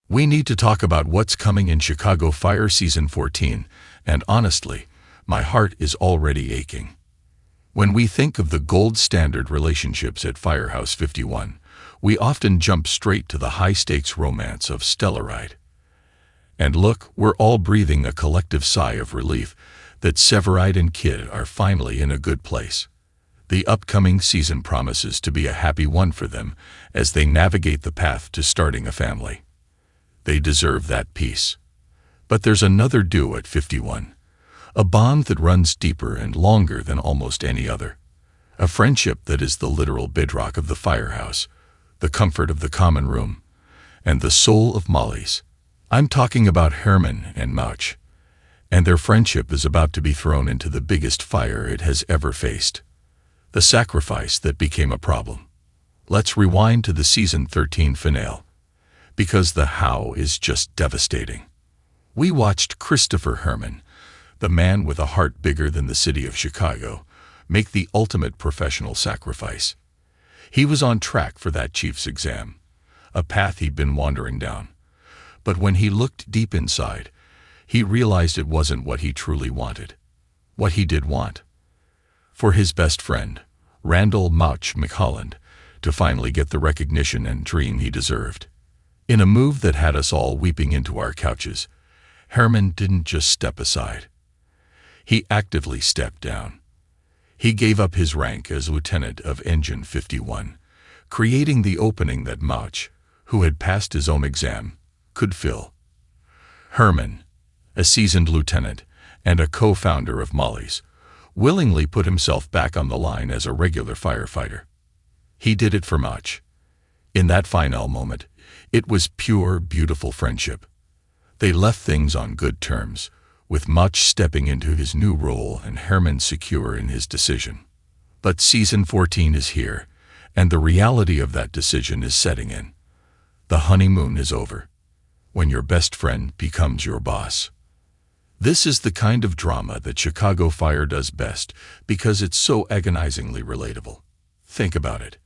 We need to talk about what's coming in Chicago Fire Season 14, and honestly, my heart is already aching. When we think of the gold standard relationships at Firehouse 51, we often jump straight to the high-stakes romance of Stellaride. And look, we're all breathing a collective sigh of relief that Severide and Kid are finally in a good place. The upcoming season promises to be a happy one for them as they navigate the path to starting a family. They deserve that peace. But there's another duo at 51, a bond that runs deeper and longer than almost any other. A friendship that is the literal bedrock of the firehouse, the comfort of the common room, and the soul of Molly's. I'm talking about Hermann and Mouch, and their friendship is about to be thrown into the biggest fire it has ever faced. The sacrifice that became a problem. Let's rewind to the season 13 finale, because the how is just devastating. We watched Christopher Hermann, the man with a heart bigger than the city of Chicago, make the ultimate professional sacrifice. He was on track for that chief's exam, a path he'd been wandering down. But when he looked deep inside, he realized it wasn't what he truly wanted. What he did want. For his best friend, Randall Mouch McHolland, to finally get the recognition and dream he deserved. In a move that had us all weeping into our couches, Hermann didn't just step aside. He actively stepped down. He gave up his rank as lieutenant of Engine 51, creating the opening that Mouch, who had passed his own exam, could fill. Hermann, a seasoned lieutenant and a co-founder of Molly's, willingly put himself back on the line as a regular firefighter. He did it for Mouch. In that final moment, it was pure, beautiful friendship. They left things on good terms, with Mouch stepping into his new role and Hermann secure in his decision. But season 14 is here, and the reality of that decision is setting in. The honeymoon is over, when your best friend becomes your boss. This is the kind of drama that Chicago Fire does best because it's so agonizingly relatable. Think about it.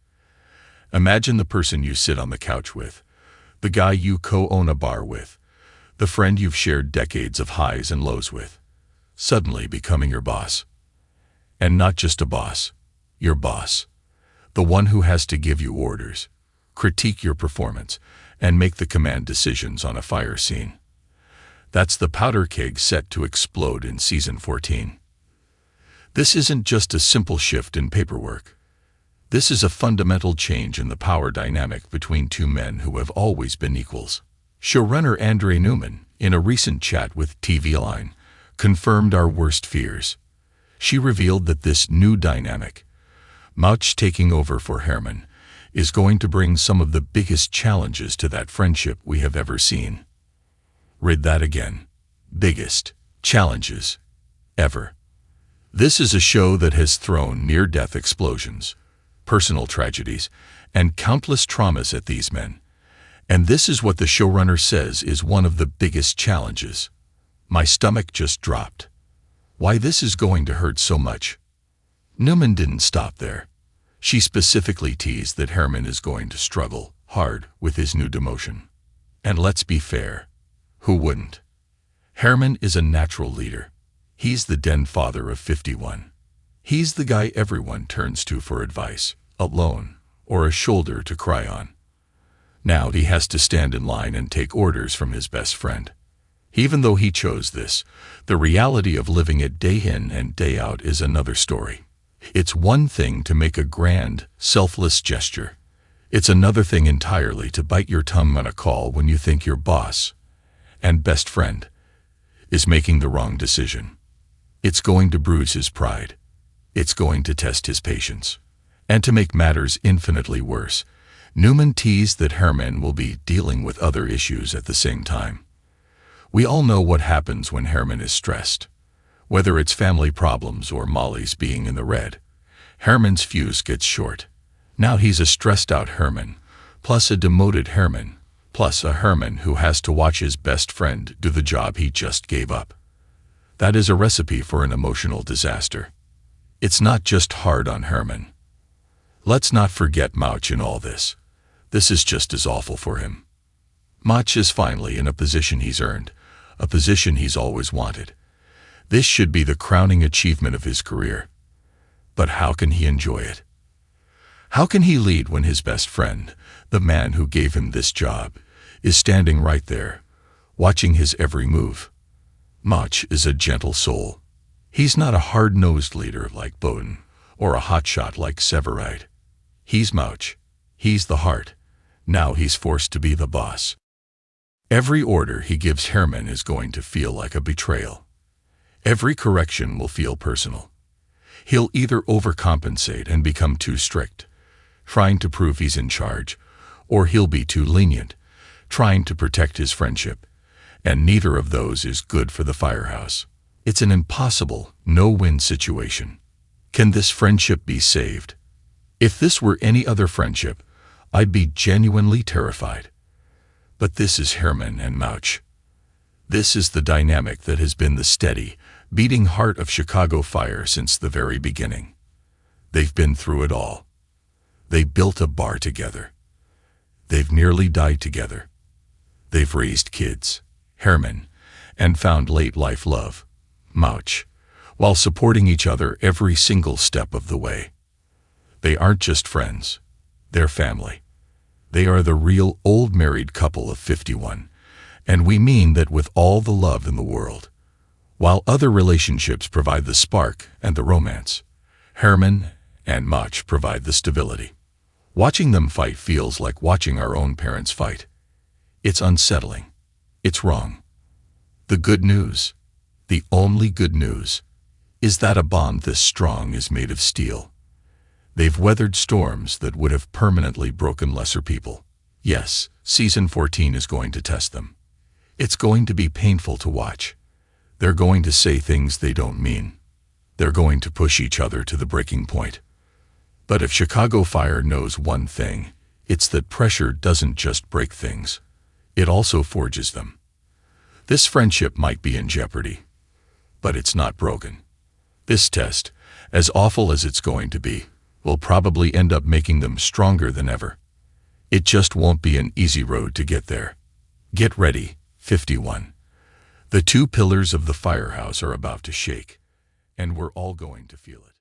Imagine the person you sit on the couch with, the guy you co-own a bar with, the friend you've shared decades of highs and lows with, suddenly becoming your boss. And not just a boss, your boss. The one who has to give you orders, critique your performance, and make the command decisions on a fire scene. That's the powder keg set to explode in season 14. This isn't just a simple shift in paperwork. This is a fundamental change in the power dynamic between two men who have always been equals. Showrunner Andre Newman, in a recent chat with TV Line, confirmed our worst fears. She revealed that this new dynamic, Mouch taking over for Hermann, is going to bring some of the biggest challenges to that friendship we have ever seen. Read that again. Biggest challenges ever. This is a show that has thrown near-death explosions, personal tragedies, and countless traumas at these men. And this is what the showrunner says is one of the biggest challenges. My stomach just dropped. Why this is going to hurt so much. Newman didn't stop there. She specifically teased that Hermann is going to struggle hard with his new demotion. And let's be fair. Who wouldn't? Hermann is a natural leader. He's the den father of 51. He's the guy everyone turns to for advice, a loan, or a shoulder to cry on. Now he has to stand in line and take orders from his best friend. Even though he chose this, the reality of living it day in and day out is another story. It's one thing to make a grand, selfless gesture. It's another thing entirely to bite your tongue on a call when you think your boss and best friend is making the wrong decision. It's going to bruise his pride. It's going to test his patience. And to make matters infinitely worse, Newman teased that Hermann will be dealing with other issues at the same time. We all know what happens when Hermann is stressed. Whether it's family problems or Molly's being in the red, Hermann's fuse gets short. Now he's a stressed-out Hermann, plus a demoted Hermann, plus a Hermann who has to watch his best friend do the job he just gave up. That is a recipe for an emotional disaster. It's not just hard on Hermann. Let's not forget Mouch in all this. This is just as awful for him. Mach is finally in a position he's earned, a position he's always wanted. This should be the crowning achievement of his career. But how can he enjoy it? How can he lead when his best friend, the man who gave him this job, is standing right there, watching his every move? Mach is a gentle soul. He's not a hard-nosed leader like Bowden or a hotshot like Severide. He's Mouch. He's the heart. Now he's forced to be the boss. Every order he gives Hermann is going to feel like a betrayal. Every correction will feel personal. He'll either overcompensate and become too strict, trying to prove he's in charge, or he'll be too lenient, trying to protect his friendship. And neither of those is good for the firehouse. It's an impossible, no-win situation. Can this friendship be saved? If this were any other friendship, I'd be genuinely terrified. But this is Hermann and Mouch. This is the dynamic that has been the steady, beating heart of Chicago Fire since the very beginning. They've been through it all. They built a bar together. They've nearly died together. They've raised kids, Hermann, and found late-life love, Mouch, while supporting each other every single step of the way. They aren't just friends. They're family. They are the real old married couple of 51, and we mean that with all the love in the world. While other relationships provide the spark and the romance, Hermann and Mouch provide the stability. Watching them fight feels like watching our own parents fight. It's unsettling. It's wrong. The good news, the only good news, is that a bond this strong is made of steel. They've weathered storms that would have permanently broken lesser people. Yes, Season 14 is going to test them. It's going to be painful to watch. They're going to say things they don't mean. They're going to push each other to the breaking point. But if Chicago Fire knows one thing, it's that pressure doesn't just break things. It also forges them. This friendship might be in jeopardy, but it's not broken. This test, as awful as it's going to be, will probably end up making them stronger than ever. It just won't be an easy road to get there. Get ready, 51. The two pillars of the firehouse are about to shake, and we're all going to feel it.